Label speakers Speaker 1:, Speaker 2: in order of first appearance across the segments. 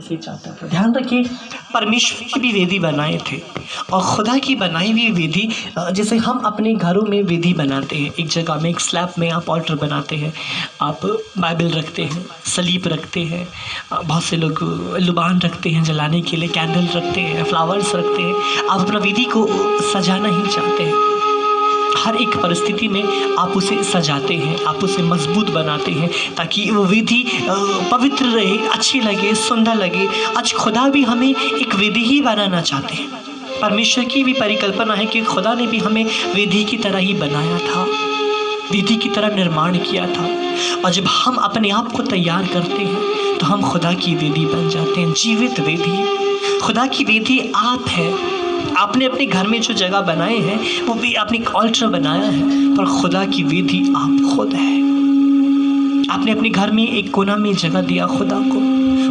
Speaker 1: उसे चाहता था। ध्यान रखिए, परमेश्वर की भी वेदी बनाए थे और खुदा की बनाई हुई वेदी, जैसे हम अपने घरों में वेदी बनाते हैं, एक जगह में एक स्लैब में आप ऑल्टर बनाते हैं, आप बाइबल रखते हैं, सलीब रखते हैं, बहुत से लोग लुबान रखते हैं जलाने के लिए, कैंडल रखते हैं, फ्लावर्स रखते हैं। आप अपना वेदी को सजाना ही चाहते हैं। हर एक परिस्थिति में आप उसे सजाते हैं, आप उसे मजबूत बनाते हैं ताकि वो वेदी पवित्र रहे, अच्छी लगे, सुंदर लगे। आज खुदा भी हमें एक वेदी ही बनाना चाहते हैं। परमेश्वर की भी परिकल्पना है कि खुदा ने भी हमें वेदी की तरह ही बनाया था, वेदी की तरह निर्माण किया था। और जब हम अपने आप को तैयार करते हैं तो हम खुदा की वेदी बन जाते हैं, जीवित वेदी। खुदा की वेदी आप है। आपने अपने घर में जो जगह बनाए हैं वो भी आपने एक ऑल्टर बनाया है, पर खुदा की वेदी आप खुद है। आपने अपने घर में एक कोना में जगह दिया खुदा को,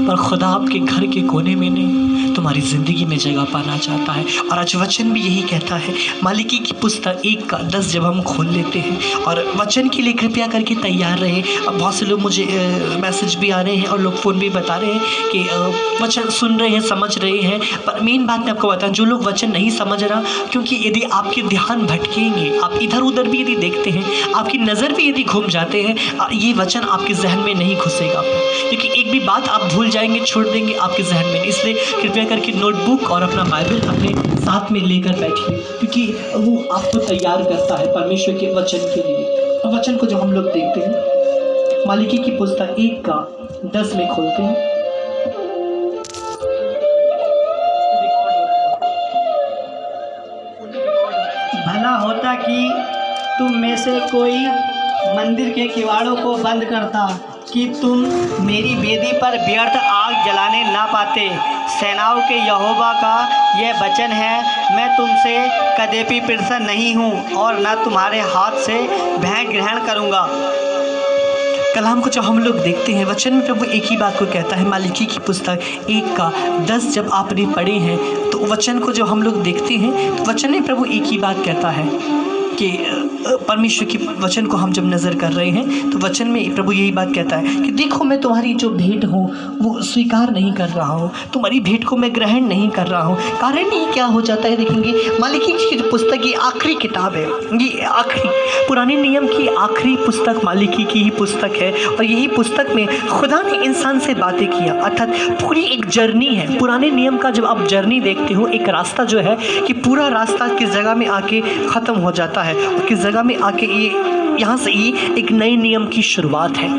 Speaker 1: पर खुदा आपके घर के कोने में नहीं, तुम्हारी ज़िंदगी में जगह पाना चाहता है। और आज वचन भी यही कहता है। मालिकी की पुस्तक 1:10 जब हम खोल लेते हैं और वचन के लिए कृपया करके तैयार रहे। अब बहुत से लोग मुझे मैसेज भी आ रहे हैं और लोग फ़ोन भी बता रहे हैं कि वचन सुन रहे हैं, समझ रहे हैं, पर मेन बात मैं आपको बताऊं, जो लोग वचन नहीं समझ रहा, क्योंकि यदि आपके ध्यान भटकेंगे, आप इधर उधर भी यदि देखते हैं, आपकी नज़र भी यदि घूम जाते हैं, ये वचन आपके जहन में नहीं घुसेगा, क्योंकि एक भी बात आप भूल जाएंगे, छोड़ देंगे आपके जहन में। इसलिए कृपया करके नोटबुक और अपना बाइबल अपने साथ में लेकर बैठिए, क्योंकि वो आपको तैयार करता है परमेश्वर के वचन के लिए। और वचन को जब हम लोग देखते हैं, मालिकी की पुस्तक 1:10 में खोलते हैं।
Speaker 2: भला होता कि तुम में से कोई मंदिर के किवाड़ों को बंद करता, कि तुम मेरी वेदी पर व्यर्थ आग जलाने ना पाते। सेनाओं के यहोवा का यह वचन है, मैं तुमसे कदापि प्रसन्न नहीं हूँ और न तुम्हारे हाथ से भेंट ग्रहण करूँगा।
Speaker 1: कलाम को जब हम लोग देखते हैं, वचन में प्रभु एक ही बात को कहता है। मालिकी की पुस्तक 1:10 जब आपने पढ़े हैं तो वचन को जब हम लोग देखते हैं तो वचन में प्रभु एक ही बात कहता है कि परमेश्वर की वचन को हम जब नज़र कर रहे हैं तो वचन में प्रभु यही बात कहता है कि देखो, मैं तुम्हारी जो भेंट हूँ वो स्वीकार नहीं कर रहा हूँ, तुम्हारी भेंट को मैं ग्रहण नहीं कर रहा हूँ। कारण ये क्या हो जाता है, देखेंगे मालिकी की जो पुस्तक ये आखिरी किताब है, ये आखिरी पुराने नियम की आखिरी पुस्तक मालिकी की ही पुस्तक है। और यही पुस्तक में खुदा ने इंसान से बातें किया, अर्थात पूरी एक जर्नी है। पुराने नियम का जब आप जर्नी देखते हो, एक रास्ता जो है कि पूरा रास्ता किस जगह में आके ख़त्म हो जाता है और किस जगह में आके ये यहाँ से ये एक नए नियम की शुरुआत है।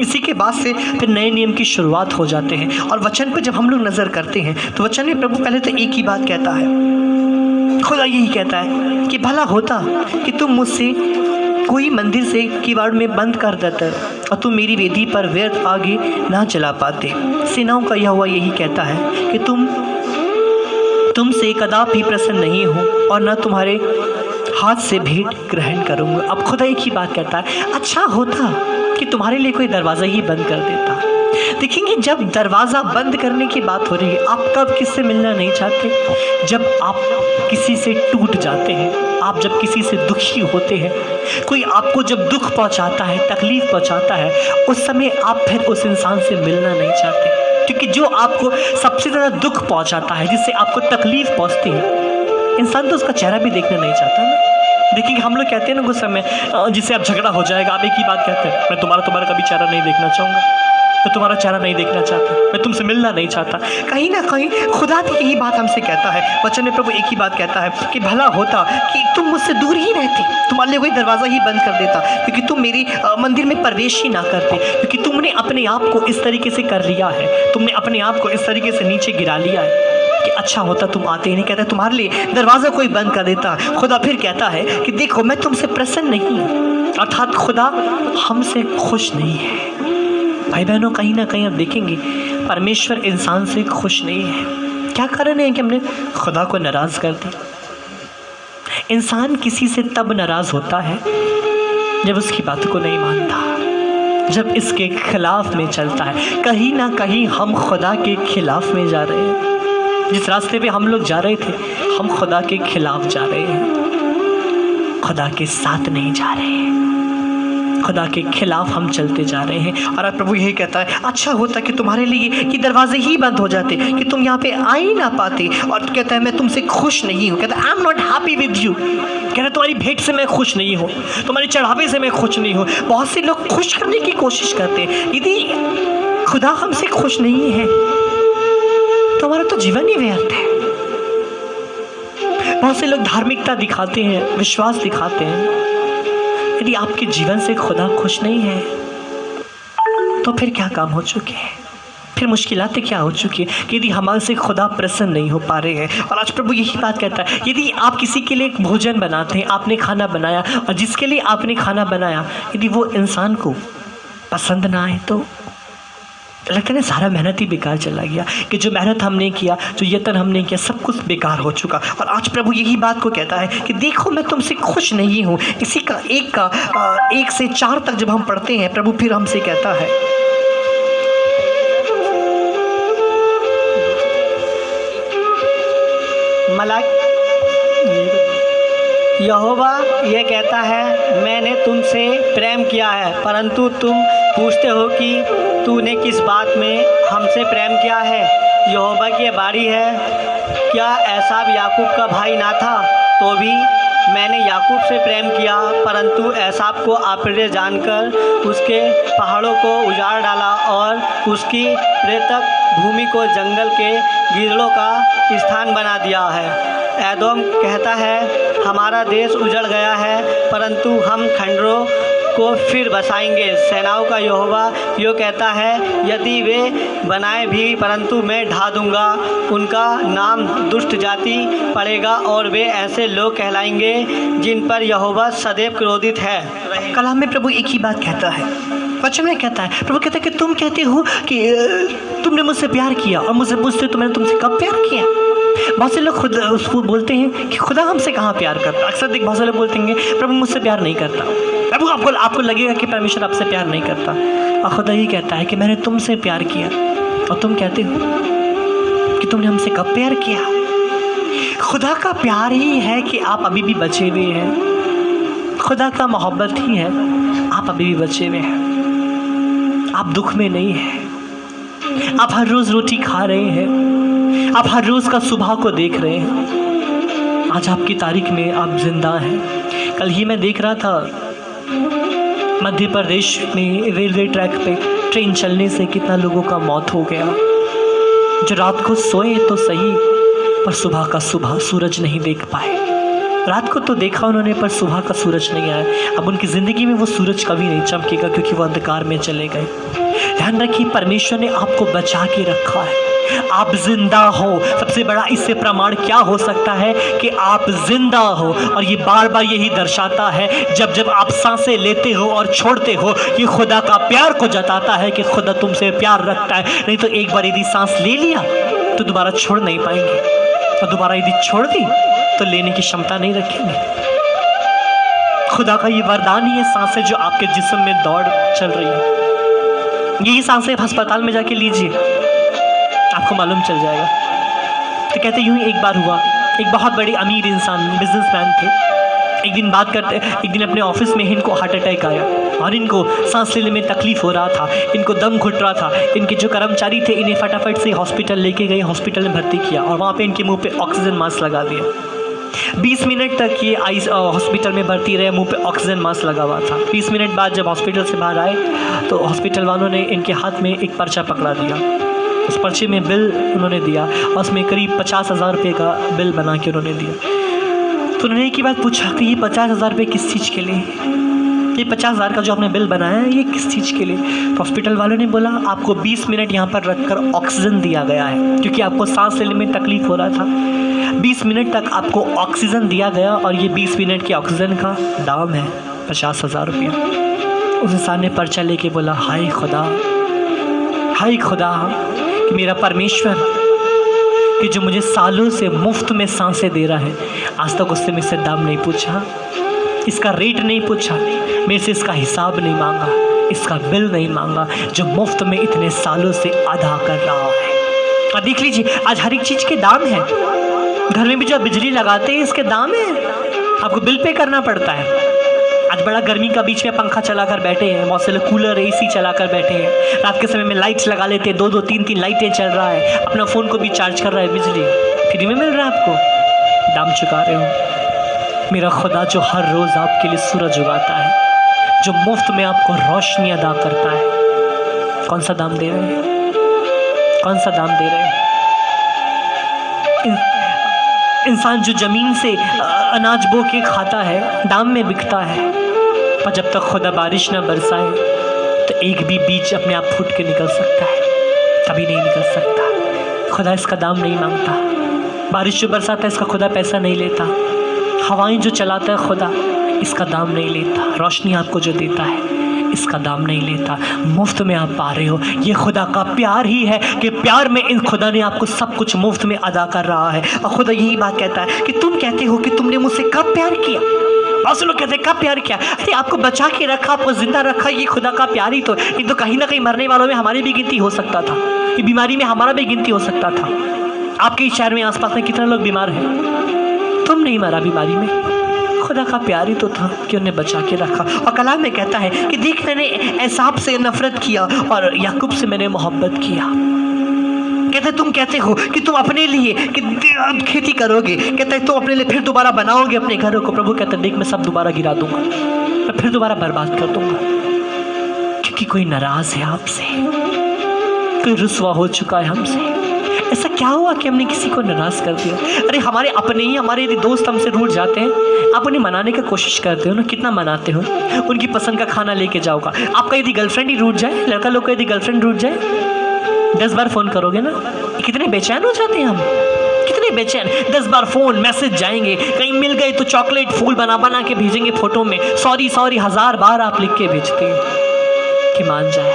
Speaker 1: इसी के बाद से फिर नए नियम की शुरुआत हो जाते हैं। और वचन पर जब हम लोग नज़र करते हैं तो वचन में प्रभु पहले तो एक ही बात कहता है, खुदा यही कहता है कि भला होता कि तुम मुझसे कोई मंदिर से किवाड़ में बंद कर देते और तुम मेरी वेदी पर व्यर्थ आगे ना चला पाते। सेनाओं का यहोवा यही कहता है कि तुमसे कदापि प्रसन्न नहीं हूँ और न तुम्हारे हाथ से भेंट ग्रहण करूँगा। अब खुदा एक ही बात कहता है, अच्छा होता कि तुम्हारे लिए कोई दरवाज़ा ही बंद कर देता। देखेंगे, जब दरवाज़ा बंद करने की बात हो रही है, आप कब किससे मिलना नहीं चाहते? जब आप किसी से टूट जाते हैं, आप जब किसी से दुखी होते हैं, कोई आपको जब दुख पहुंचाता है, तकलीफ़ पहुंचाता है, उस समय आप फिर उस इंसान से मिलना नहीं चाहते, क्योंकि जो आपको सबसे ज़्यादा दुख पहुंचाता है, जिससे आपको तकलीफ़ पहुंचती है, इंसान तो उसका चेहरा भी देखना नहीं चाहता ना। देखिए, हम लोग कहते हैं ना गुस्से में, जिससे आप झगड़ा हो जाएगा, आप एक ही बात कहते हैं, मैं तुम्हारा कभी चेहरा नहीं देखना चाहूँगा, मैं तुम्हारा चेहरा नहीं देखना चाहता, मैं तुमसे मिलना नहीं चाहता। कहीं ना कहीं खुदा भी यही बात हमसे कहता है। वचन में प्रभु एक ही बात कहता है कि भला होता कि तुम मुझसे दूर ही रहते, तुम्हारे लिए कोई दरवाज़ा ही बंद कर देता, क्योंकि तुम मेरी मंदिर में प्रवेश ही ना करते, क्योंकि तुमने अपने आप को इस तरीके से कर लिया है, तुमने अपने आप को इस तरीके से नीचे गिरा लिया है कि अच्छा होता तुम आते ही नहीं। कहता है तुम्हारे लिए दरवाज़ा कोई बंद कर देता। खुदा फिर कहता है कि देखो, मैं तुमसे प्रसन्न नहीं हूँ, अर्थात खुदा हमसे खुश नहीं है। भाई बहनों, कहीं ना कहीं आप देखेंगे परमेश्वर इंसान से खुश नहीं है। क्या कारण है कि हमने खुदा को नाराज़ कर दिया? इंसान किसी से तब नाराज़ होता है जब उसकी बात को नहीं मानता, जब इसके खिलाफ में चलता है। कहीं ना कहीं हम खुदा के खिलाफ में जा रहे हैं। जिस रास्ते पे हम लोग जा रहे थे, हम खुदा के खिलाफ जा रहे हैं, खुदा के साथ नहीं जा रहे हैं। खुदा के खिलाफ हम चलते जा रहे हैं। और प्रभु यही कहता है, अच्छा होता कि तुम्हारे लिए कि दरवाजे ही बंद हो जाते, कि तुम यहाँ पे आ ही ना पाते। और कहता है मैं तुमसे खुश नहीं हूँ, कहता है I am not happy with you, कहता है तुम्हारी भेंट से मैं खुश नहीं हूँ, तुम्हारे चढ़ावे से मैं खुश नहीं हूँ। बहुत से लोग खुश करने की कोशिश करते हैं। यदि खुदा हमसे खुश नहीं है तो हमारा तो जीवन ही व्यर्थ है। बहुत से लोग धार्मिकता दिखाते हैं, विश्वास दिखाते हैं। यदि आपके जीवन से खुदा खुश नहीं है तो फिर क्या काम हो चुके हैं, फिर मुश्किलातें क्या हो चुकी है कि यदि हमारे से खुदा प्रसन्न नहीं हो पा रहे हैं। और आज प्रभु यही बात कहता है, यदि आप किसी के लिए एक भोजन बनाते हैं, आपने खाना बनाया, और जिसके लिए आपने खाना बनाया यदि वो इंसान को पसंद ना आए तो लगता है सारा मेहनत ही बेकार चला गया, कि जो मेहनत हमने किया, जो यत्न हमने किया, सब कुछ बेकार हो चुका। और आज प्रभु यही बात को कहता है कि देखो मैं तुमसे खुश नहीं हूँ। इसी का 1 से 4 तक जब हम पढ़ते हैं, प्रभु फिर हमसे कहता है,
Speaker 2: यहोवा ये कहता है, मैंने तुमसे प्रेम किया है, परंतु तुम पूछते हो कि तूने किस बात में हमसे प्रेम किया है। यहोवा की बारी है, क्या एसाव याकूब का भाई ना था, तो भी मैंने याकूब से प्रेम किया, परंतु एसाव को अप्रिय जानकर उसके पहाड़ों को उजाड़ डाला और उसकी प्रेतक भूमि को जंगल के गीदड़ों का स्थान बना दिया है। एदोम कहता है, हमारा देश उजड़ गया है, परंतु हम खंडरों को फिर बसाएंगे। सेनाओं का यहोवा यो कहता है, यदि वे बनाए भी, परंतु मैं ढा दूंगा। उनका नाम दुष्ट जाति पड़ेगा और वे ऐसे लोग कहलाएंगे जिन पर यहोवा सदैव क्रोधित है।
Speaker 1: कलाम में प्रभु एक ही बात कहता है, वचन में कहता है, प्रभु कहता है कि तुम कहते हो कि तुमने मुझसे प्यार किया, और मुझसे पूछते हो तो मैंने तुमसे कब प्यार किया। बहुत से लोग खुद उसको बोलते हैं कि खुदा हमसे कहाँ प्यार करता। अक्सर देख बहुत से लोग बोलते हैं, प्रभु मुझसे प्यार नहीं करता। प्रभु आपको लगेगा कि परमेश्वर आपसे प्यार नहीं करता, और खुदा ही कहता है कि मैंने तुमसे प्यार किया, और तुम कहते हो कि तुमने हमसे कब प्यार किया। खुदा का प्यार ही है कि आप अभी भी बचे हुए हैं। खुदा का मोहब्बत ही है, आप अभी भी बचे हुए हैं, आप दुख में नहीं हैं, आप हर रोज़ रोटी खा रहे हैं, आप हर रोज़ का सुबह को देख रहे हैं। आज आपकी तारीख में आप जिंदा हैं। कल ही मैं देख रहा था मध्य प्रदेश में रेलवे ट्रैक पे ट्रेन चलने से कितना लोगों का मौत हो गया, जो रात को सोए तो सही पर सुबह का सूरज नहीं देख पाए। रात को तो देखा उन्होंने पर सुबह का सूरज नहीं आया। अब उनकी ज़िंदगी में वो सूरज कभी नहीं चमकेगा, क्योंकि वो अंधकार में चले गए। ध्यान रखिए, परमेश्वर ने आपको बचा के रखा है, आप जिंदा हो। सबसे बड़ा इससे प्रमाण क्या हो सकता है कि आप जिंदा हो। और ये बार बार यही दर्शाता है, जब जब आप सांसें लेते हो और छोड़ते हो, ये खुदा का प्यार को जताता है कि खुदा तुमसे प्यार रखता है। नहीं तो एक बार यदि सांस ले लिया तो दोबारा छोड़ नहीं पाएंगे, और दोबारा यदि छोड़ दी तो लेने की क्षमता नहीं रखेंगे। खुदा का ये वरदान ही है, सांसें जो आपके जिस्म में दौड़ चल रही है, यही सांसें अस्पताल में जाके लीजिए, आपको मालूम चल जाएगा। तो कहते यूँ ही एक बार हुआ, एक बहुत बड़े अमीर इंसान, बिजनेसमैन थे। एक दिन अपने ऑफिस में इनको हार्ट अटैक आया, और इनको सांस लेने में तकलीफ़ हो रहा था, इनको दम घुट रहा था। इनके जो कर्मचारी थे इन्हें फटाफट से हॉस्पिटल लेके गए, हॉस्पिटल में भर्ती किया, और वहाँ पे इनके मुंह पे ऑक्सीजन मास्क लगा दिया। 20 मिनट तक ये हॉस्पिटल में भर्ती रहे, मुंह पे ऑक्सीजन मास्क लगा हुआ था। 20 मिनट बाद जब हॉस्पिटल से बाहर आए तो हॉस्पिटल वालों ने इनके हाथ में एक पर्चा पकड़ा दिया। उस पर्चे में बिल उन्होंने दिया, और उसमें करीब 50,000 रुपये का बिल बना के उन्होंने दिया। तो उन्होंने एक ही बात पूछा कि ये 50,000 रुपये किस चीज़ के लिए, ये 50,000 का जो आपने बिल बनाया है ये किस चीज़ के लिए। तो हॉस्पिटल वालों ने बोला, आपको 20 मिनट यहाँ पर रखकर ऑक्सीजन दिया गया है, क्योंकि आपको सांस लेने में तकलीफ़ हो रहा था। 20 मिनट तक आपको ऑक्सीजन दिया गया, और ये 20 मिनट के ऑक्सीजन का दाम है 50,000 रुपया। उस इंसान ने पर्चा लेके बोला, हाय खुदा, कि मेरा परमेश्वर कि जो मुझे सालों से मुफ्त में सांसें दे रहा है, आज तक उससे मुझसे दाम नहीं पूछा, इसका रेट नहीं पूछा, मेरे से इसका हिसाब नहीं मांगा, इसका बिल नहीं मांगा, जो मुफ्त में इतने सालों से अदा कर रहा है। और देख लीजिए, आज हर एक चीज़ के दाम है। घर में भी जो बिजली लगाते हैं इसके दाम है, आपको बिल पे करना पड़ता है। आज बड़ा गर्मी का बीच में पंखा चलाकर बैठे हैं, बहुत से लोग कूलर एसी चलाकर बैठे हैं, रात के समय में लाइट्स लगा लेते हैं, 2-2 3-3 लाइटें चल रहा है, अपना फ़ोन को भी चार्ज कर रहा है, बिजली फ्री में मिल रहा है आपको, दाम चुका रहे हो। मेरा खुदा जो हर रोज़ आपके लिए सूरज उगाता है, जो मुफ्त में आपको रोशनी अदा करता है, कौन सा दाम दे रहे हैं? कौन सा दाम दे रहे हैं? इंसान जो ज़मीन से अनाज बो के खाता है, दाम में बिकता है, पर जब तक खुदा बारिश ना बरसाए तो एक भी बीज अपने आप फूट के निकल सकता है, कभी नहीं निकल सकता। खुदा इसका दाम नहीं मांगता। बारिश जो बरसाता है इसका खुदा पैसा नहीं लेता। हवाएं जो चलाता है खुदा इसका दाम नहीं लेता। रोशनी आपको जो देता है इसका दाम नहीं लेता। मुफ्त में आप पा रहे हो, ये खुदा का प्यार ही है कि प्यार में इन खुदा ने आपको सब कुछ मुफ्त में अदा कर रहा है। और खुदा यही बात कहता है कि तुम कहते हो कि तुमने मुझसे कब प्यार किया। बहुत से लोग कहते हैं कब प्यार किया। अरे आपको बचा के रखा, आपको जिंदा रखा, ये खुदा का प्यार ही तो। ये तो कहीं ना कहीं मरने वालों में हमारी भी गिनती हो सकता था, ये बीमारी में हमारा भी गिनती हो सकता था। आपके इस शहर में आसपास में कितने लोग बीमार हैं, तुम नहीं मरा बीमारी में, खुदा का प्यार ही तो था कि उन्हें बचा के रखा। और कलाम में कहता है कि देख मैंने एसाव से नफरत किया और याकूब से मैंने मोहब्बत किया। कहते तुम कहते हो कि तुम अपने लिए कि खेती करोगे, कहते तुम अपने लिए फिर दोबारा बनाओगे अपने घरों को। प्रभु कहते देख मैं सब दोबारा गिरा दूंगा, मैं फिर दोबारा बर्बाद कर दूंगा, क्योंकि कोई नाराज है आपसे, कोई रुसवा हो चुका है हमसे। ऐसा क्या हुआ कि हमने किसी को नाराज कर दिया? अरे हमारे अपने ही, हमारे यदि दोस्त हमसे रूठ जाते हैं, आप उन्हें मनाने की कोशिश करते हो ना, कितना मनाते हो? उनकी पसंद का खाना लेके जाओगा। आपका यदि गर्लफ्रेंड ही रूठ जाए, लड़का लोग का यदि गर्लफ्रेंड रूठ जाए, 10 बार फ़ोन करोगे ना। कितने बेचैन हो जाते हैं हम, कितने बेचैन। 10 बार फ़ोन मैसेज जाएंगे, कहीं मिल गए तो चॉकलेट फूल बना बना के भेजेंगे फ़ोटो में, सॉरी सॉरी 1000 बार आप लिख के भेजते हैं कि मान जाए।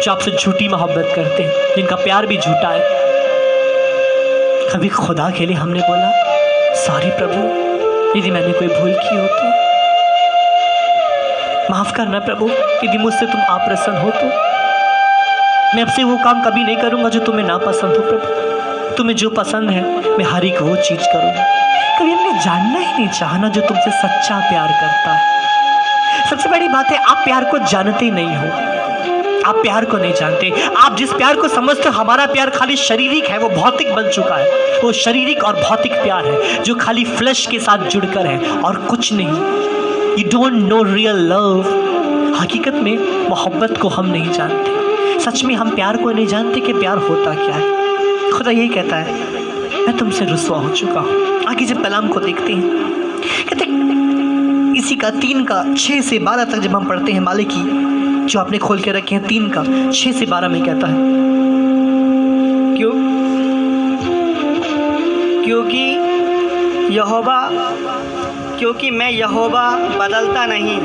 Speaker 1: जो आपसे झूठी मोहब्बत करते हैं, जिनका प्यार भी झूठा है। कभी खुदा के लिए हमने बोला सॉरी प्रभु यदि मैंने कोई भूल की हो तो, माफ़ करना प्रभु यदि मुझसे तुम अप्रसन्न हो तो, मैं आपसे वो काम कभी नहीं करूँगा जो तुम्हें नापसंद हो प्रभु। तुम्हें जो पसंद है मैं हर एक वो चीज़ करूँगा। कभी हमने जानना ही नहीं चाहना जो तुमसे सच्चा प्यार करता है। सबसे बड़ी बात है आप प्यार को जानते नहीं हो, आप प्यार को नहीं जानते। आप जिस प्यार को समझते हो हमारा प्यार खाली शारीरिक है, वो भौतिक बन चुका है। वो शारीरिक और भौतिक प्यार है जो खाली फ्लैश के साथ जुड़कर है और कुछ नहीं। You don't know real love. हकीकत में मोहब्बत को हम नहीं जानते, सच में हम प्यार को नहीं जानते कि प्यार होता क्या है। खुदा यही कहता है मैं तुमसे रुसवा हो चुका हूँ। आगे जब कलाम को देखते हैं कहते इसी का 3 का 6 से 12 तक जब हम पढ़ते हैं, मालिकी जो आपने खोल के रखे हैं 3 का 6 से 12 में कहता है
Speaker 2: क्योंकि मैं यहोवा बदलता नहीं,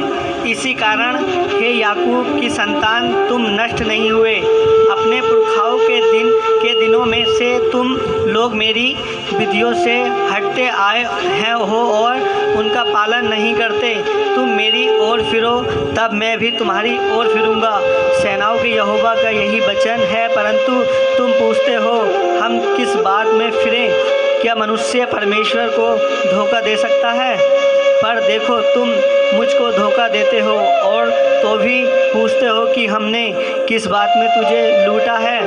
Speaker 2: इसी कारण हे याकूब की संतान तुम नष्ट नहीं हुए। अपने पुरखाओं के दिनों में से तुम लोग मेरी विधियों से हटते आए हैं हो और उनका पालन नहीं करते। तुम मेरी ओर फिरो तब मैं भी तुम्हारी ओर फिरूंगा। सेनाओं के यहोवा का यही वचन है। परंतु तुम पूछते हो हम किस बात में फिरें? क्या मनुष्य परमेश्वर को धोखा दे सकता है? पर देखो तुम मुझको धोखा देते हो और तो भी पूछते हो कि हमने किस बात में तुझे लूटा है।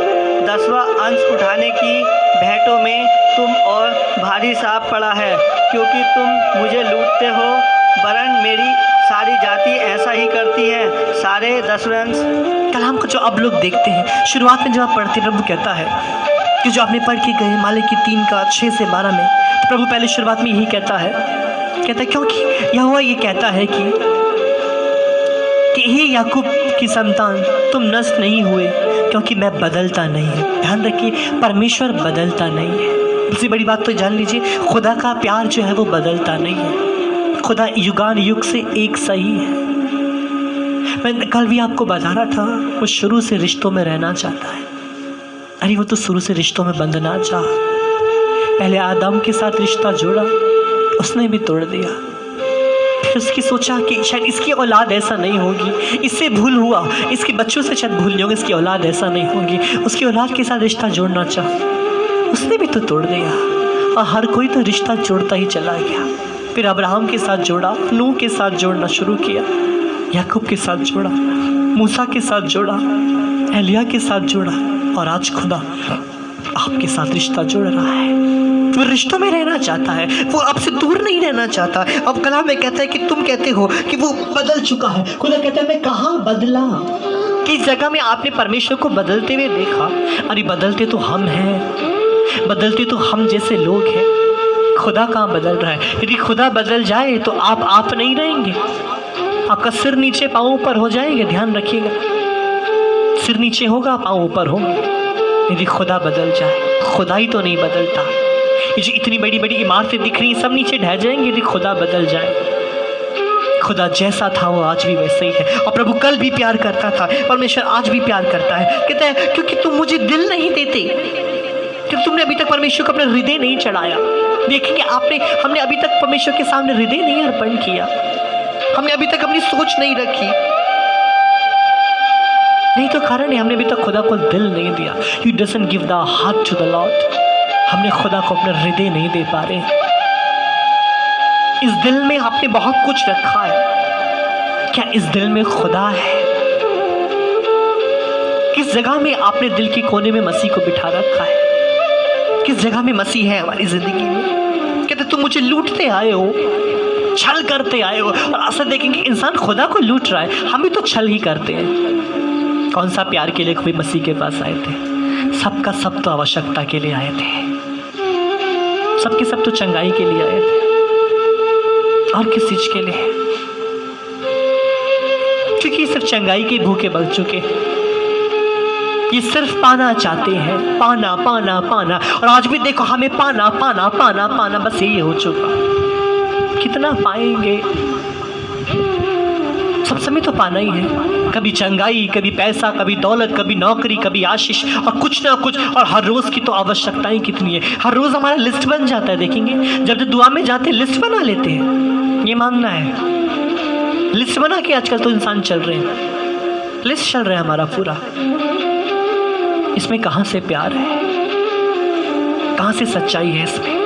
Speaker 2: 10वां अंश उठाने की भेंटों में तुम और भारी साफ पड़ा है, क्योंकि तुम मुझे लूटते हो, वरन मेरी सारी जाति ऐसा ही करती है। सारे 10वें अंश
Speaker 1: कलाम को जो अब लोग देखते हैं, शुरुआत में जब आप पढ़ते हैं प्रभु कहता है कि जो आपने पढ़ के गए मालिकी 3 का 6 से 12 में, तो प्रभु पहले शुरुआत में यही कहता है क्योंकि यहोवा ये कहता है कि हे याकूब की संतान तुम नष्ट नहीं हुए, क्योंकि मैं बदलता नहीं है। ध्यान रखिए परमेश्वर बदलता नहीं है। सबसे बड़ी बात तो जान लीजिए खुदा का प्यार जो है वो बदलता नहीं है। खुदा युगान युग से एक सही है। मैं कल भी आपको बता रहा था वो शुरू से रिश्तों में रहना चाहता है। अरे वो तो शुरू से रिश्तों में बंधना चाहा। पहले आदम के साथ रिश्ता जोड़ा, उसने भी तोड़ दिया। फिर उसकी सोचा कि शायद इसकी औलाद ऐसा नहीं होगी, इससे भूल हुआ, इसके बच्चों से शायद भूल नहीं होगी, इसकी औलाद ऐसा नहीं होगी। उसकी औलाद के साथ रिश्ता जोड़ना चाहा, उसने भी तो तोड़ दिया। और हर कोई तो रिश्ता जोड़ता ही चला गया। फिर अब्राहम के साथ जोड़ा, नूह के साथ जोड़ना शुरू किया, याकूब के साथ जोड़ा, मूसा के साथ जोड़ा, एलिया के साथ जोड़ा, और आज खुदा आपके साथ रिश्ता जोड़ रहा है। वो रिश्तों में रहना चाहता है, वो आपसे दूर नहीं रहना चाहता। अब कलाम में कहता है कि तुम कहते हो कि वो बदल चुका है। खुदा कहता है मैं कहाँ बदला? किस जगह में आपने परमेश्वर को बदलते हुए देखा? अरे बदलते तो हम हैं, बदलते तो हम जैसे लोग हैं। खुदा कहाँ बदल रहा है? यदि खुदा बदल जाए तो आप नहीं रहेंगे, आपका सिर नीचे पाँव ऊपर हो जाएंगे। ध्यान रखिएगा, सिर नीचे होगा, पाँव ऊपर होंगे। यदि खुदा बदल जाए, खुदा ही तो नहीं बदलता। ये जो इतनी बड़ी बड़ी इमारतें दिख रही हैं सब नीचे ढह जाएंगी यदि खुदा बदल जाए। खुदा जैसा था वो आज भी वैसे ही है, और प्रभु कल भी प्यार करता था, परमेश्वर आज भी प्यार करता है। कहता है क्योंकि तुम मुझे दिल नहीं देते, क्योंकि तुमने अभी तक परमेश्वर को अपना हृदय नहीं चढ़ाया। देखेंगे हमने अभी तक परमेश्वर के सामने हृदय नहीं अर्पण किया, हमने अभी तक अपनी सोच नहीं रखी। नहीं तो कारण है हमने अभी तक खुदा को दिल नहीं दिया। You doesn't give the heart to the lord. हमने खुदा को अपना हृदय नहीं दे पा रहे। इस दिल में आपने बहुत कुछ रखा है, क्या इस दिल में खुदा है? किस जगह में आपने दिल के कोने में मसीह को बिठा रखा है? किस जगह में मसीह है हमारी जिंदगी में? कहते तुम मुझे लूटते आए हो, छल करते आए हो। और असल देखेंगे इंसान खुदा को लूट रहा है, हम भी तो छल ही करते हैं। कौन सा प्यार के लिए कोई मसीह के पास आए थे? सबका सब तो आवश्यकता के लिए आए थे, सबके सब तो चंगाई के लिए आए थे, और किस चीज के लिए? क्योंकि सिर्फ चंगाई के भूखे बन चुके, ये सिर्फ पाना चाहते हैं, पाना पाना पाना। और आज भी देखो हमें पाना पाना पाना पाना, बस यही हो चुका। कितना पाएंगे? सब समय तो पाना ही है, कभी चंगाई, कभी पैसा, कभी दौलत, कभी नौकरी, कभी आशीष, और कुछ ना कुछ। और हर रोज़ की तो आवश्यकताएं कितनी है, हर रोज़ हमारा लिस्ट बन जाता है। देखेंगे जब दुआ में जाते हैं लिस्ट बना लेते हैं, ये मानना है। लिस्ट बना के आजकल तो इंसान चल रहे हैं, लिस्ट चल रहा है हमारा पूरा। इसमें कहाँ से प्यार है, कहाँ से सच्चाई है इसमें?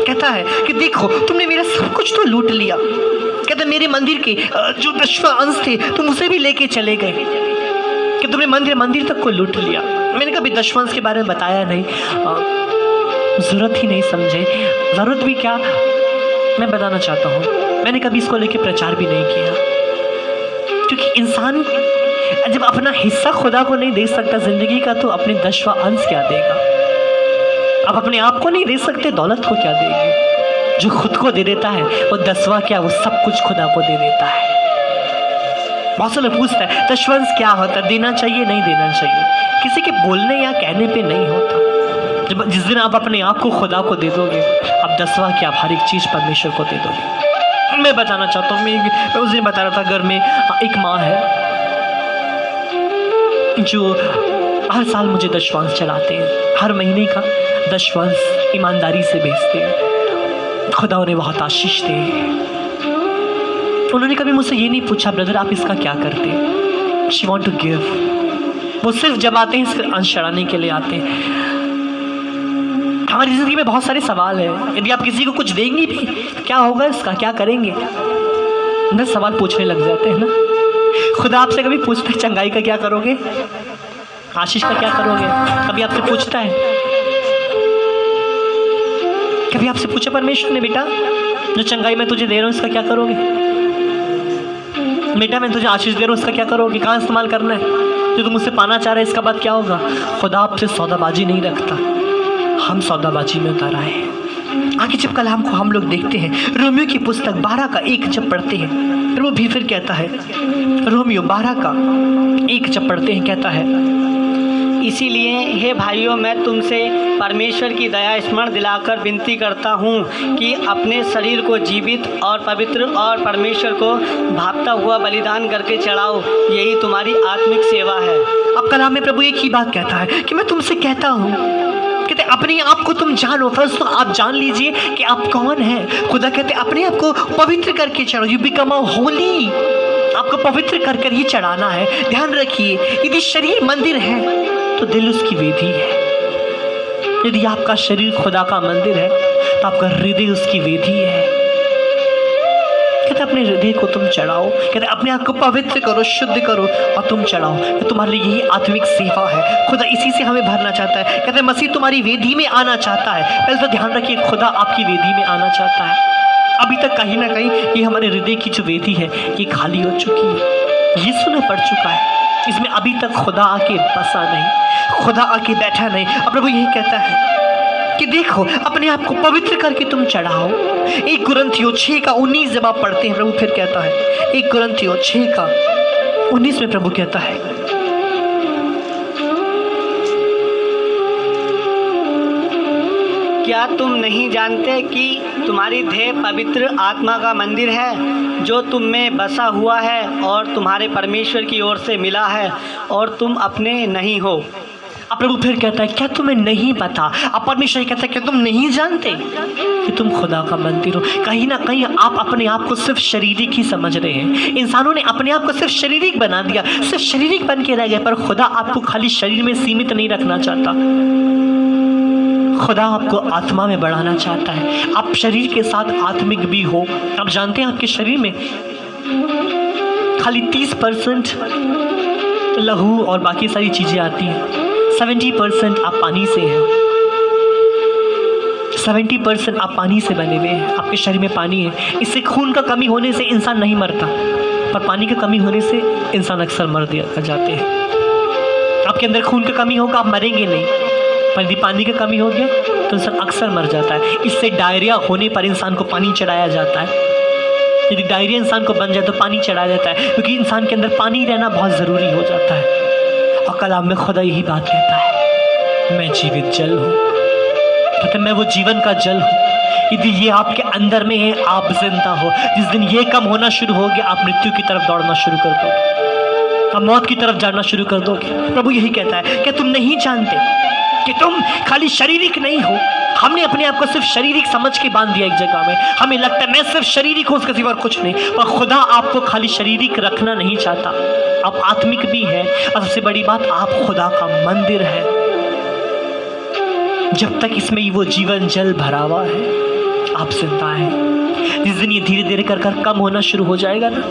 Speaker 1: कहता है कि देखो तुमने मेरा सब कुछ तो लूट लिया। कहते मेरे मंदिर के जो 10वां अंश थे तुम उसे भी लेके चले गए, कि तुमने मंदिर तक को लूट लिया। मैंने कभी 10वां अंश के बारे में बताया नहीं, ज़रूरत ही नहीं समझे। ज़रूरत भी क्या, मैं बताना चाहता हूँ, मैंने कभी इसको लेके प्रचार भी नहीं किया। क्योंकि इंसान जब अपना हिस्सा खुदा को नहीं दे सकता ज़िंदगी का, तो अपने 10वां अंश क्या देगा? अब अपने आप को नहीं दे सकते, दौलत को क्या देंगे? जो खुद को दे देता है वो 10वां क्या, वो सब कुछ खुदा को दे देता है। बहुत से लोग पूछता है 10वां अंश क्या होता है, देना चाहिए नहीं देना चाहिए? किसी के बोलने या कहने पे नहीं होता। जब जिस दिन आप अपने आप को खुदा को दे दोगे, अब 10वां क्या, आप हर एक चीज़ परमेश्वर को दे दोगे। मैं बताना चाहता हूँ, मैं उस दिन बता रहा था, घर में एक माँ है जो हर साल मुझे 10वां अंश चढ़ाते हैं, हर महीने का 10वां अंश ईमानदारी से भेजते हैं। खुदा उन्हें बहुत आशीष दे। उन्होंने कभी मुझसे ये नहीं पूछा ब्रदर आप इसका क्या करते हैं। She want to give. वो सिर्फ जब आते हैं सिर्फ अंश चढ़ाने के लिए आते हैं। हमारी ज़िंदगी में बहुत सारे सवाल हैं, यदि आप किसी को कुछ देंगे भी, क्या होगा इसका, क्या करेंगे? 10 सवाल पूछने लग जाते हैं ना। खुदा आपसे कभी पूछता है चंगाई का क्या करोगे, आशीष का क्या करोगे? कभी आपसे पूछता है? कभी आपसे पूछा परमेश्वर ने, बेटा जो चंगाई मैं तुझे दे रहा हूँ इसका क्या करोगे? बेटा मैं तुझे आशीष दे रहा हूँ इसका क्या करोगे? कहाँ इस्तेमाल करना है? जो तुम मुझसे पाना चाह रहे हैं इसका बाद क्या होगा? खुदा आपसे सौदाबाजी नहीं रखता, हम सौदाबाजी में उतर आए हैं। आगे जब कलाम को हम लोग देखते हैं, रोमियो की पुस्तक 12 का 1 जब पढ़ते हैं, फिर वो भी फिर कहता है, रोमियो 12 का 1 जब पढ़ते हैं, कहता है
Speaker 2: इसीलिए हे भाइयों मैं तुमसे परमेश्वर की दया स्मरण दिलाकर विनती करता हूँ कि अपने शरीर को जीवित और पवित्र और परमेश्वर को भापता हुआ बलिदान करके चढ़ाओ, यही तुम्हारी आत्मिक सेवा है।
Speaker 1: अब कलाम में प्रभु एक ही बात कहता है कि मैं तुमसे कहता हूँ, कहते अपने आप को तुम जानो। फर्स्ट तो आप जान लीजिए कि आप कौन हैं। खुदा कहते अपने आप को पवित्र करके चढ़ो, यू बिकम अ होली। आपको पवित्र कर कर ही चढ़ाना है। ध्यान रखिए, यदि शरीर मंदिर है तो दिल उसकी वेदी है। यदि आपका शरीर खुदा का मंदिर है तो आपका हृदय उसकी वेदी है। कहते अपने हृदय को तुम चढ़ाओ, कहते अपने आप को पवित्र करो, शुद्ध करो और तुम चढ़ाओ। तो तुम्हारे लिए यही आत्मिक सेवा है। खुदा इसी से हमें भरना चाहता है। कहते मसीह तुम्हारी वेदी में आना चाहता है। पहले तो ध्यान रखिए, खुदा आपकी वेदी में आना चाहता है। अभी तक कहीं ना कहीं ये हमारे हृदय की जो वेदी है ये खाली हो चुकी है, यीशु ने पड़ चुका है। इसमें अभी तक खुदा आके बसा नहीं, खुदा आके बैठा नहीं। अब प्रभु यही कहता है कि देखो अपने आप को पवित्र करके तुम चढ़ाओ। 1 कुरिन्थियों 6:19 जब आप पढ़ते हैं, प्रभु फिर कहता है, 1 कुरिन्थियों 6:19 में प्रभु कहता है,
Speaker 2: क्या तुम नहीं जानते कि तुम्हारी देह पवित्र आत्मा का मंदिर है जो तुम में बसा हुआ है और तुम्हारे परमेश्वर की ओर से मिला है और तुम अपने नहीं हो।
Speaker 1: अब प्रभु फिर कहता है क्या तुम्हें नहीं पता? अब परमेश्वर कहता है क्या तुम नहीं जानते कि तुम खुदा का मंदिर हो? कहीं ना कहीं आप अपने आप को सिर्फ शारीरिक ही समझ रहे हैं। इंसानों ने अपने आप को सिर्फ शारीरिक बना दिया, सिर्फ शारीरिक बन के रह गए। पर खुदा आपको खाली शरीर में सीमित नहीं रखना चाहता, खुदा आपको आत्मा में बढ़ाना चाहता है। आप शरीर के साथ आत्मिक भी हो। आप जानते हैं आपके शरीर में खाली 30% लहू और बाकी सारी चीज़ें आती हैं। 70% आप पानी से हैं, 70% आप पानी से बने हुए हैं। आपके शरीर में पानी है। इससे खून का कमी होने से इंसान नहीं मरता, पर पानी की कमी होने से इंसान अक्सर मर जाते हैं। आपके अंदर खून की कमी होगा, आप मरेंगे नहीं, पर यदि पानी की कमी हो गया तो इंसान अक्सर मर जाता है। इससे डायरिया होने पर इंसान को पानी चढ़ाया जाता है। यदि डायरिया इंसान को बन जाए तो पानी चढ़ाया जाता है, क्योंकि इंसान के अंदर पानी रहना बहुत ज़रूरी हो जाता है। और कलाम में खुदा यही बात कहता है, मैं जीवित जल हूँ। कहते मैं वो जीवन का जल हूँ। यदि ये आपके अंदर में है, आप जिंदा हो। जिस दिन ये कम होना शुरू हो गया, आप मृत्यु की तरफ दौड़ना शुरू कर दोगे, आप मौत की तरफ जाना शुरू कर दोगे। प्रभु यही कहता है, क्या तुम नहीं जानते कि तुम खाली शारीरिक नहीं हो? हमने अपने आप को सिर्फ शारीरिक समझ के बांध दिया एक जगह में। हमें लगता है मैं सिर्फ शारीरिक हूँ, उसके सिवा कुछ नहीं। पर खुदा आपको खाली शारीरिक रखना नहीं चाहता, आप आत्मिक भी है। और सबसे बड़ी बात, आप खुदा का मंदिर है। जब तक इसमें वो जीवन जल भरा हुआ है, आप जिंदा हैं। जिस दिन ये धीरे धीरे कर कम होना शुरू हो जाएगा ना,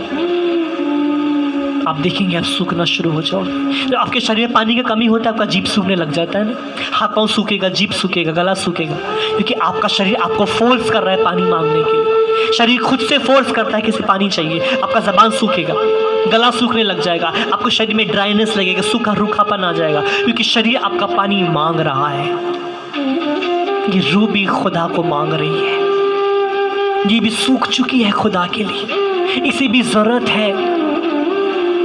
Speaker 1: आप देखेंगे आप सूखना शुरू हो जाओगे। जब आपके शरीर में पानी की कमी होता है, आपका जीभ सूखने लग जाता है ना, हाथ पाँव सूखेगा, जीभ सूखेगा, गला सूखेगा, क्योंकि आपका शरीर आपको फोर्स कर रहा है पानी मांगने के लिए। शरीर खुद से फोर्स करता है कि इसे पानी चाहिए। आपका ज़बान सूखेगा, गला सूखने लग जाएगा, आपको शरीर में ड्राइनेस लगेगा, सूखा रूखापन आ जाएगा, क्योंकि शरीर आपका पानी मांग रहा है। ये रूह भी खुदा को मांग रही है, ये भी सूख चुकी है खुदा के लिए, इसे भी ज़रूरत है।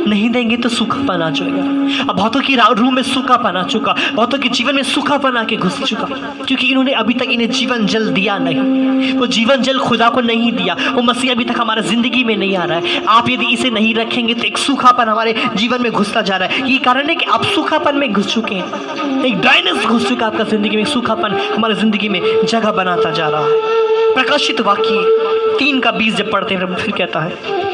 Speaker 1: नहीं देंगे तो सूखापन आ जाएगा। अब बहुतों की रूह में सूखापन आ चुका, बहुतों के जीवन में सूखापन आके घुस चुका, क्योंकि इन्होंने अभी तक इन्हें जीवन जल दिया नहीं। वो जीवन जल खुदा को नहीं दिया, वो मसीह अभी तक हमारे ज़िंदगी में नहीं आ रहा है। आप यदि इसे नहीं रखेंगे तो एक सूखापन हमारे जीवन में घुसता जा रहा है। ये कारण है कि आप सूखापन में घुस चुके हैं, एक ड्राइनेस घुस चुका है आपका ज़िंदगी में। सूखापन हमारे ज़िंदगी में जगह बनाता जा रहा है। प्रकाशित वाक्य 3:20 जब पढ़ते हैं, फिर कहता है,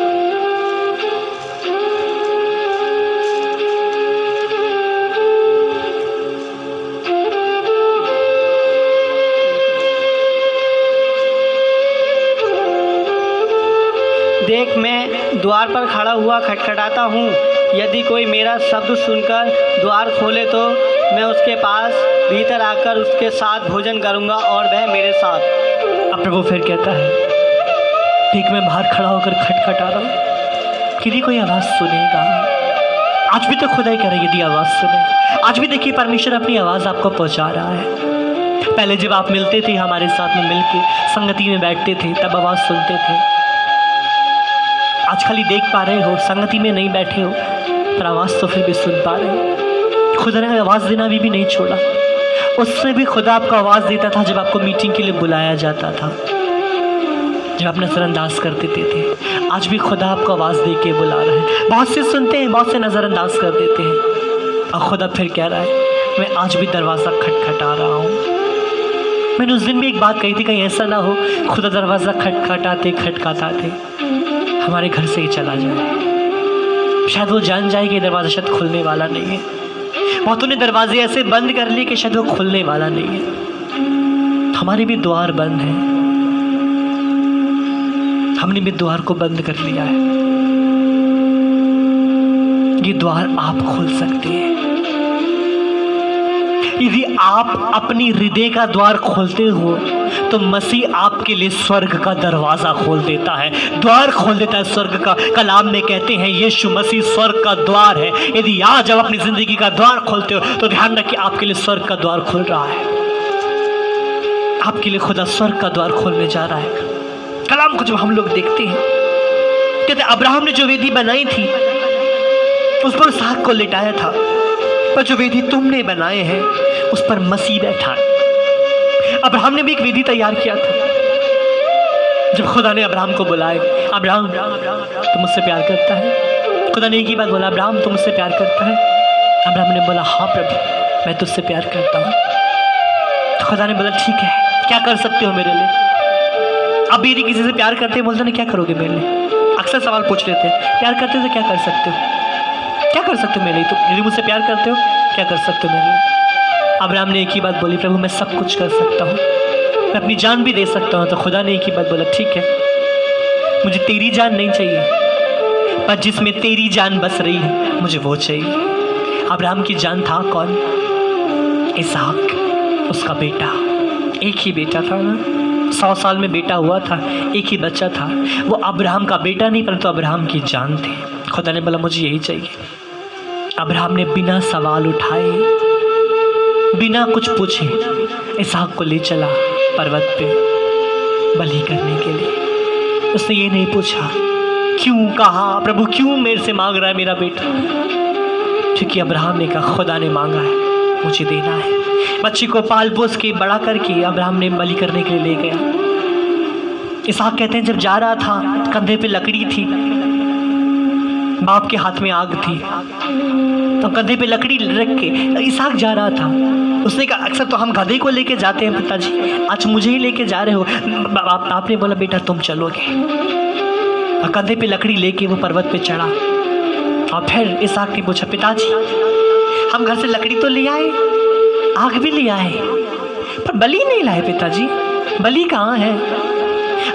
Speaker 2: देख मैं द्वार पर खड़ा हुआ खटखटाता हूँ। यदि कोई मेरा शब्द सुनकर द्वार खोले तो मैं उसके पास भीतर आकर उसके साथ भोजन करूँगा और वह मेरे साथ।
Speaker 1: अब प्रभु फिर कहता है, देख मैं बाहर खड़ा होकर खटखटा रहा हूँ, यदि कोई आवाज़ सुनेगा। आज भी तो खुदा ही कह रहा है, यदि आवाज़ सुने। आज भी देखिए परमेश्वर अपनी आवाज़ आपको पहुँचा रहा है। पहले जब आप मिलते थे हमारे साथ में, मिल के संगति में बैठते थे, तब आवाज़ सुनते थे। आज खाली देख पा रहे हो, संगति में नहीं बैठे हो, पर आवाज़ तो फिर भी सुन पा रहे हो। खुदा ने आवाज़ देना भी नहीं छोड़ा। उससे भी खुदा आपको आवाज़ देता था जब आपको मीटिंग के लिए बुलाया जाता था, जब आप नज़रअंदाज कर देते थे। आज भी खुदा आपको आवाज़ दे के बुला रहा है। बहुत से सुनते हैं, बहुत से नज़रअंदाज कर देते हैं, और खुदा फिर कह रहा है, मैं आज भी दरवाज़ा खटखटा रहा हूँ। मैंने उस दिन भी एक बात कही थी, कहीं ऐसा ना हो खुदा दरवाज़ा खटखटाते हमारे घर से ही चला जाए। शायद वो जान जाए कि दरवाज़ा शायद खुलने वाला नहीं है। बहुतों ने दरवाजे ऐसे बंद कर लिए कि शायद वो खुलने वाला नहीं है। हमारे भी द्वार बंद हैं, हमने भी द्वार को बंद कर लिया है। ये द्वार आप खोल सकते हैं। यदि आप अपनी हृदय का द्वार खोलते हो तो मसीह आपके लिए स्वर्ग का दरवाजा खोल देता है, द्वार खोल देता है स्वर्ग का। कलाम में कहते हैं यीशु मसीह स्वर्ग का द्वार है। यदि आज आप अपनी जिंदगी का द्वार खोलते हो तो ध्यान रखिए आपके लिए स्वर्ग का द्वार खुल रहा है। आपके लिए खुदा स्वर्ग का द्वार खोलने जा रहा है। कलाम को जब हम लोग देखते हैं, कहते अब्राहम ने जो वेदी बनाई थी उस पर इसहाक को लिटाया था, पर जो वेदी तुमने बनाए हैं उस पर मसीह बैठा है। अब्राहम ने भी एक वेदी तैयार किया था। जब खुदा ने अब्राहम को बुलाया, अब्राहम तुम मुझसे प्यार करता है? खुदा ने एक ही बात बोला, अब्राहम तुम मुझसे प्यार करता है? अब्राहम ने बोला हाँ प्रभु मैं तुझसे प्यार करता हूँ। तो खुदा ने बोला ठीक है, क्या कर सकते हो मेरे लिए? अब यदि किसी से प्यार करते हैं बोलते ना क्या करोगे मेरे लिए? अक्सर सवाल पूछ लेते हैं, प्यार करते हो तो क्या कर सकते हो? क्या कर सकते हो मेरे लिए? तो यदि मुझसे प्यार करते हो क्या कर सकते हो मेरे लिए? अब्राहम ने एक ही बात बोली, प्रभु मैं सब कुछ कर सकता हूँ, मैं अपनी जान भी दे सकता हूँ। तो खुदा ने एक ही बात बोला, ठीक है मुझे तेरी जान नहीं चाहिए, पर जिसमें तेरी जान बस रही है मुझे वो चाहिए। अब्राहम की जान था कौन? इसहाक, उसका बेटा। एक ही बेटा था ना, 100 साल में बेटा हुआ था, एक ही बच्चा था। वो अब्राहम का बेटा नहीं परंतु अब्राहम की जान थी। खुदा ने बोला मुझे यही चाहिए। अब्राहम ने बिना सवाल उठाए, बिना कुछ पूछे इसहाक को ले चला पर्वत पे बलि करने के लिए। उसने ये नहीं पूछा क्यों, कहा प्रभु क्यों मेरे से मांग रहा है मेरा बेटा, क्योंकि अब्राहम ने कहा खुदा ने मांगा है मुझे देना है। बच्चे को पाल पोस के बड़ा करके अब्राहम ने बलि करने के लिए ले गया। इसहाक कहते हैं जब जा रहा था कंधे पे लकड़ी थी, बाप के हाथ में आग थी, तो कंधे पे लकड़ी रख के इसहाक जा रहा था। उसने कहा अक्सर तो हम गधे को लेके जाते हैं पिताजी, आज मुझे ही लेके जा रहे हो। बाप ने बोला बेटा तुम चलोगे। और कंधे पे लकड़ी लेके वो पर्वत पे चढ़ा। और फिर इसहाक ने पूछा पिताजी हम घर से लकड़ी तो ले आए, आग भी ले आए, पर बलि नहीं लाए पिताजी, बलि कहाँ है?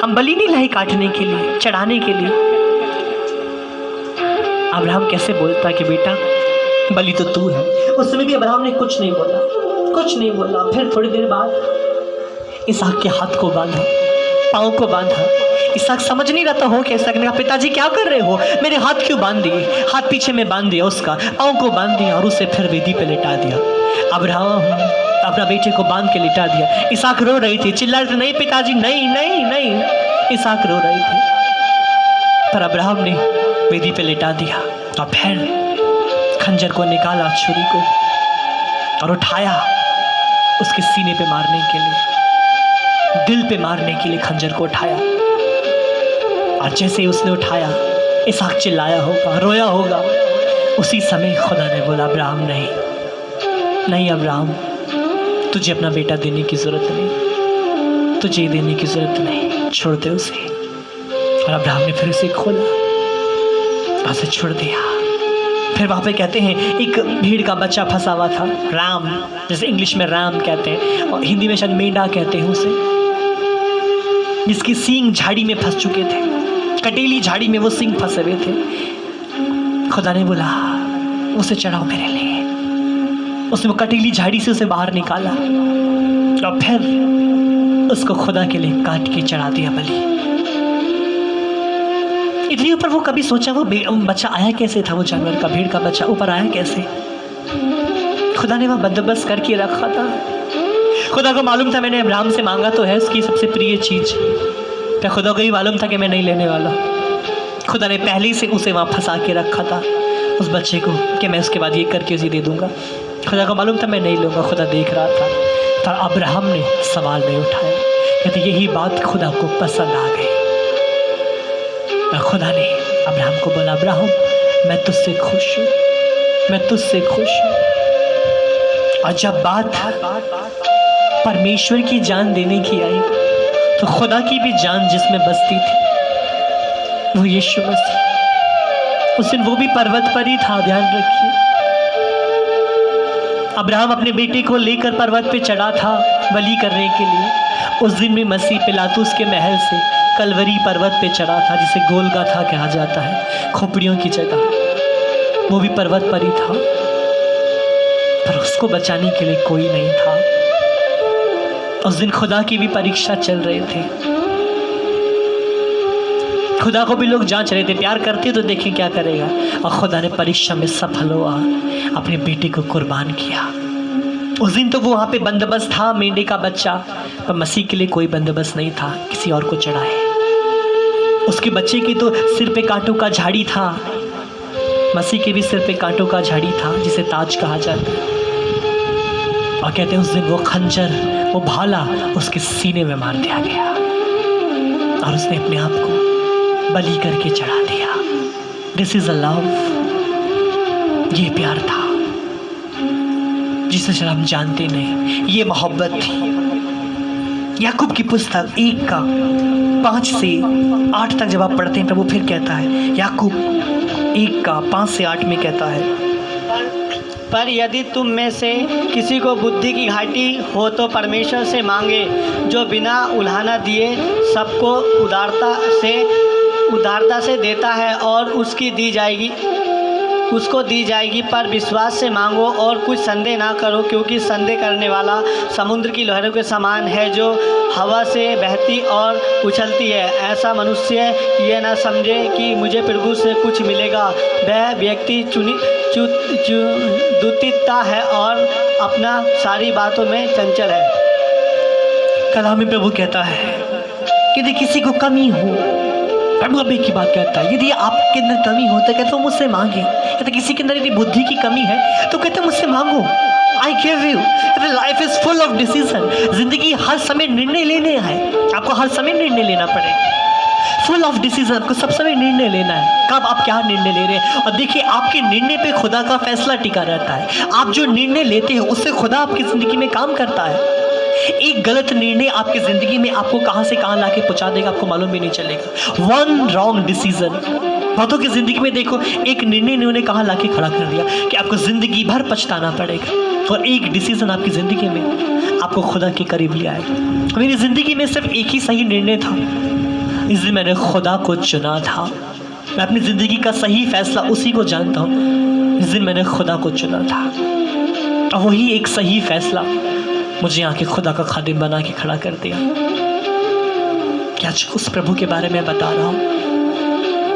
Speaker 1: हम बलि नहीं लाए काटने के लिए, चढ़ाने के लिए। अब्राहम कैसे बोलता कि बेटा बलि तो तू है। उस समय भी अब्राहम ने कुछ नहीं बोला, कुछ नहीं बोला। फिर थोड़ी देर बाद इसहाक के हाथ को बांधा, पाँव को बांधा। इसहाक समझ नहीं रहा था हो क्या। इसहाक ने कहा पिताजी क्या कर रहे हो, मेरे हाथ क्यों बांध दिए? हाथ पीछे में बांध दिया उसका, पाँव को बांध दिया और उसे फिर वेदी पे लिटा दिया। अब्राहम अपना बेटे को बांध के लिटा दिया। इसहाक रो रही थी, चिल्ला रही थी नहीं पिताजी नहीं नहीं नहीं। इसहाक रो रही थी, पर अब्राहम ने वेदी पे लिटा दिया। और फिर खंजर को निकाला, छुरी को, और उठाया उसके सीने पे मारने के लिए, दिल पे मारने के लिए खंजर को उठाया। और जैसे ही उसने उठाया इसहाक चिल्लाया होगा, रोया होगा। उसी समय खुदा ने बोला अब्राहम नहीं नहीं अब्राहम तुझे अपना बेटा देने की ज़रूरत नहीं, तुझे देने की ज़रूरत नहीं, छोड़ दे उसे। और अब्राहम ने फिर उसे खोला, उसे छोड़ दिया। फिर वहाँ पे कहते हैं एक भीड़ का बच्चा फंसा हुआ था, राम, जैसे इंग्लिश में राम कहते हैं और हिंदी में शायद मेंढा कहते हैं उसे, जिसकी सींग झाड़ी में फंस चुके थे, कटीली झाड़ी में वो सींग फंसे हुए थे। खुदा ने बोला उसे चढ़ाओ मेरे लिए। उसने वो कटीली झाड़ी से उसे बाहर निकाला और फिर उसको खुदा के लिए काट के चढ़ा दिया बलि। इतने ऊपर वो कभी सोचा वो बच्चा आया कैसे था, वो जानवर का, भीड़ का बच्चा ऊपर आया कैसे? खुदा ने वह बंदोबस्त करके रखा था। खुदा को मालूम था मैंने अब्राहम से मांगा तो है उसकी सबसे प्रिय चीज़, पर खुदा को ही मालूम था कि मैं नहीं लेने वाला। खुदा ने पहले ही से उसे वहाँ फंसा के रखा था उस बच्चे को कि मैं उसके बाद ये करके उसे दे दूँगा। खुदा को मालूम था मैं नहीं लूँगा, खुदा देख रहा था, पर अब्राहम ने सवाल नहीं उठाया। कहते यही बात खुदा को पसंद आ गई और खुदा ने अब्राहम को बोला अब्राहम मैं तुझसे खुश हूँ, मैं तुझसे खुश हूँ। और जब बात परमेश्वर की जान देने की आई तो खुदा की भी जान जिसमें बसती थी वो यीशु मसीह, उस दिन वो भी पर्वत पर ही था। ध्यान रखिए अब्राहम अपने बेटे को लेकर पर्वत पे चढ़ा था बलि करने के लिए। उस दिन भी मसीह पिलातुस के महल से कलवरी पर्वत पे चढ़ा था, जिसे गोलगाथा कहा जाता है, खोपड़ियों की जगह। वो भी पर्वत पर ही था, पर उसको बचाने के लिए कोई नहीं था। उस दिन खुदा की भी परीक्षा चल रहे थे। खुदा को भी लोग जांच रहे थे, प्यार करते तो देखें क्या करेगा। और खुदा ने परीक्षा में सफल हुआ, अपने बेटे को कुर्बान किया। उस दिन तो वो वहाँ पे बंदोबस्त था, मेंढे का बच्चा, पर मसीह के लिए कोई बंदोबस्त नहीं था, किसी और को चढ़ाए। उसके बच्चे की तो सिर पे कांटों का झाड़ी था, मसीह के भी सिर पे कांटों का झाड़ी था, जिसे ताज कहा जाता है। और कहते हैं उस दिन वो खंजर, वो भाला उसके सीने में मार दिया गया और उसने अपने आप को बलि करके चढ़ा दिया। दिस इज अ लव, ये प्यार था जिसे शायद हम जानते नहीं। ये मोहब्बत थी। याकूब की पुस्तक 1:5 से 8 तक जब आप पढ़ते हैं, प्रभु फिर कहता है, याकूब 1:5 से 8 में कहता है,
Speaker 2: पर यदि तुम में से किसी को बुद्धि की घाटी हो तो परमेश्वर से मांगे, जो बिना उल्हाना दिए सबको उदारता से देता है और उसको दी जाएगी। पर विश्वास से मांगो और कुछ संदेह ना करो, क्योंकि संदेह करने वाला समुद्र की लहरों के समान है, जो हवा से बहती और उछलती है। ऐसा मनुष्य ये ना समझे कि मुझे प्रभु से कुछ मिलेगा। वह व्यक्ति दुतिता है और अपना सारी बातों में चंचल है।
Speaker 1: कलाम में प्रभु कहता है, यदि किसी को कमी हो, प्रभु अभी की बात कहता है, यदि आपके अंदर कमी हो तो कहते हो मुझसे मांगे। कहते किसी के अंदर यदि बुद्धि की कमी है तो कहते मुझसे मांगो, I give you. Life is full of decision. जिंदगी हर समय निर्णय लेने हैं, आपको हर समय निर्णय लेना पड़ेगा। फुल ऑफ डिसीजन, आपको सब समय निर्णय लेना है, कब आप क्या निर्णय ले रहे हैं। और देखिए, आपके निर्णय पे खुदा का फैसला टिका रहता है। आप जो निर्णय लेते हैं उससे खुदा आपकी ज़िंदगी में काम करता है। एक गलत निर्णय आपकी ज़िंदगी में आपको कहाँ से कहाँ लाके पहुँचा देगा, आपको मालूम भी नहीं चलेगा। वन रॉन्ग डिसीजन, बहुतों की ज़िंदगी में देखो, एक निर्णय ने उन्हें कहाँ लाके खड़ा कर दिया कि आपको ज़िंदगी भर पछताना पड़ेगा। और एक डिसीजन आपकी ज़िंदगी में आपको खुदा के करीब ले आएगा। मेरी ज़िंदगी में सिर्फ एक ही सही निर्णय था, इस दिन मैंने खुदा को चुना था। मैं अपनी ज़िंदगी का सही फैसला उसी को जानता हूँ, इस दिन मैंने खुदा को चुना था। और वही एक सही फैसला मुझे आके खुदा का खादिम बना के खड़ा कर दिया। क्या उस प्रभु के बारे में बता रहा हूँ,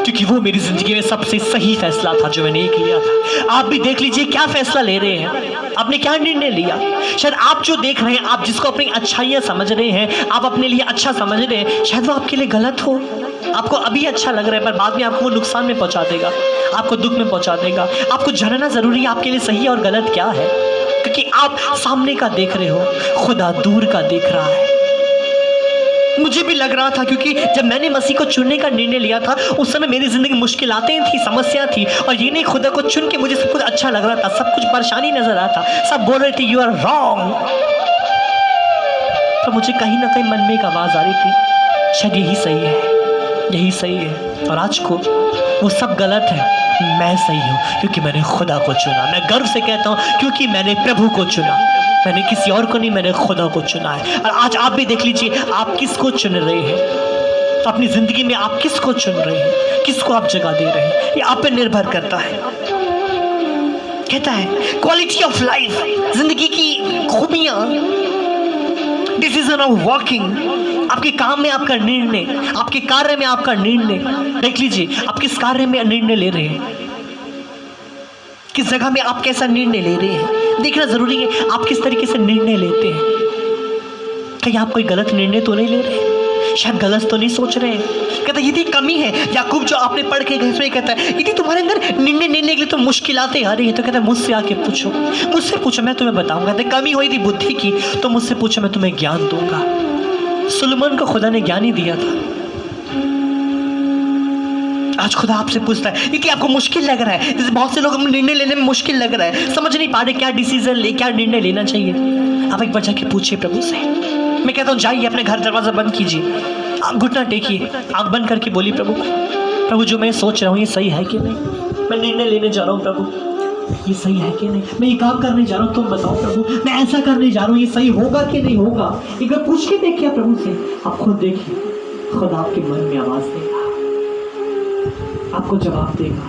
Speaker 1: क्योंकि वो मेरी ज़िंदगी में सबसे सही फैसला था जो मैंने एक लिया था। आप भी देख लीजिए क्या फैसला ले रहे हैं, आपने क्या निर्णय लिया। शायद आप जो देख रहे हैं, आप जिसको अपनी अच्छाइयाँ समझ रहे हैं, आप अपने लिए अच्छा समझ रहे हैं, शायद वो आपके लिए गलत हो। आपको अभी अच्छा लग रहा है, पर बाद में आपको वो नुकसान में पहुँचा देगा, आपको दुख में पहुँचा देगा। आपको जानना ज़रूरी है आपके लिए सही और गलत क्या है, क्योंकि आप सामने का देख रहे हो, खुदा दूर का देख रहा है। मुझे भी लग रहा था, क्योंकि जब मैंने मसीह को चुनने का निर्णय लिया था उस समय मेरी ज़िंदगी में मुश्किलातें थी, समस्या थी, और ये नहीं खुदा को चुन के मुझे सब कुछ अच्छा लग रहा था, सब कुछ परेशानी नजर आता, सब बोल रहे थे यू आर रॉन्ग। तो मुझे कहीं ना कहीं मन में एक आवाज़ आ रही थी, शायद यही सही है, यही सही है। और आज को वो सब गलत है, मैं सही हूँ क्योंकि मैंने खुदा को चुना। मैं गर्व से कहता हूँ क्योंकि मैंने प्रभु को चुना, मैंने किसी और को नहीं, मैंने खुदा को चुना है। और आज आप भी देख लीजिए, आप किसको चुन रहे हैं अपनी ज़िंदगी में, आप किसको चुन रहे हैं, किसको आप जगह दे रहे हैं, ये आप पे निर्भर करता है। कहता है क्वालिटी ऑफ लाइफ, जिंदगी की खूबियाँ, डिसीजन ऑफ वॉकिंग, आपके काम में आपका निर्णय, आपके कार्य में आपका निर्णय। देख लीजिए आप किस कार्य में निर्णय ले रहे हैं, किस जगह में आप कैसा निर्णय ले रहे हैं, देखना जरूरी है। आप किस तरीके से निर्णय लेते हैं, कहीं आप कोई गलत निर्णय तो नहीं ले रहे, शायद गलत तो नहीं सोच रहे हैं। कहता है यदि कमी है, याकूब जो आपने पढ़ के गए उसमें कहता है यदि तुम्हारे अंदर निर्णय लेने के लिए तो मुश्किलातें आ रही है, तो कहता है मुझसे आके पूछो, मुझसे पूछो, मैं तुम्हें बताऊंगा। कहते कमी हुई थी बुद्धि की, तो मुझसे पूछो, मैं तुम्हें ज्ञान दूंगा। सुलेमान को खुदा ने ज्ञान ही दिया था। आज खुदा आपसे पूछता है यदि आपको मुश्किल लग रहा है, जैसे बहुत से लोग निर्णय लेने में मुश्किल लग रहा है, समझ नहीं पा रहे क्या डिसीजन ले, क्या निर्णय लेना चाहिए, आप एक बार जाके पूछिए प्रभु से। मैं कहता हूँ जाइए अपने घर दरवाज़ा बंद कीजिए, आप घुटना टेकिए, आँख बंद करके बोलिए प्रभु जो मैं सोच रहा हूँ ये सही है कि नहीं, मैं निर्णय लेने जा रहा हूँ प्रभु, ये सही है कि नहीं, मैं ये काम करने जा रहा हूँ, तुम बताओ प्रभु, मैं ऐसा करने जा रहा हूँ, ये सही होगा कि नहीं होगा। एक बार पूछ के देखिए प्रभु से, आप खुद देखिए खुदा आपके मन में आवाज़ देगा, आपको जवाब देगा,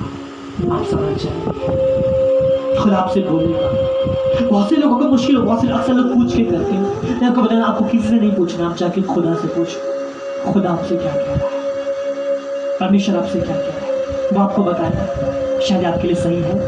Speaker 1: आप समझ जाएंगे। खुदा आपसे बोलेगा। बहुत से लोगों को मुश्किल हो, बहुत से अक्सर लोग पूछ के करते हैं। मैं आपको बताना, आपको किसी से नहीं पूछना, आप जाके खुदा से पूछो। खुदा आपसे क्या कह रहा है, परमेश्वर आपसे क्या कह रहा है, वो आपको बताएगा। शायद आपके लिए सही हो,